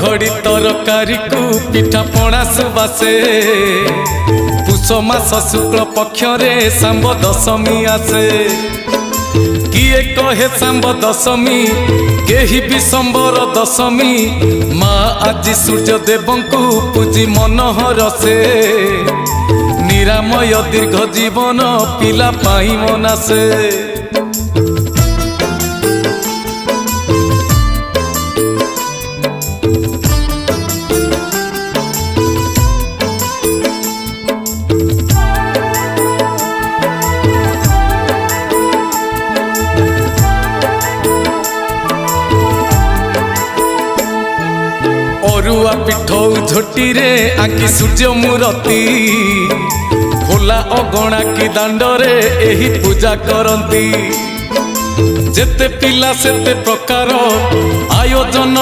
घड़ी तरकारी को पिठा पणा सुबासे पुष मास शुक्ल पक्ष रे सांब दशमी आसे किए कहे सांब दशमी केही विशंबर दशमी माँ आज सूर्य देव को पूजी मनोहर से निरामय दीर्घ जीवन पिला पाई मनासे अरुआ पिठौ झोटी रे आंकी सूर्य मूर्ति खोला अगणा की दांडरे एही पूजा करंती जेते पिला सेते प्रकार आयोजन।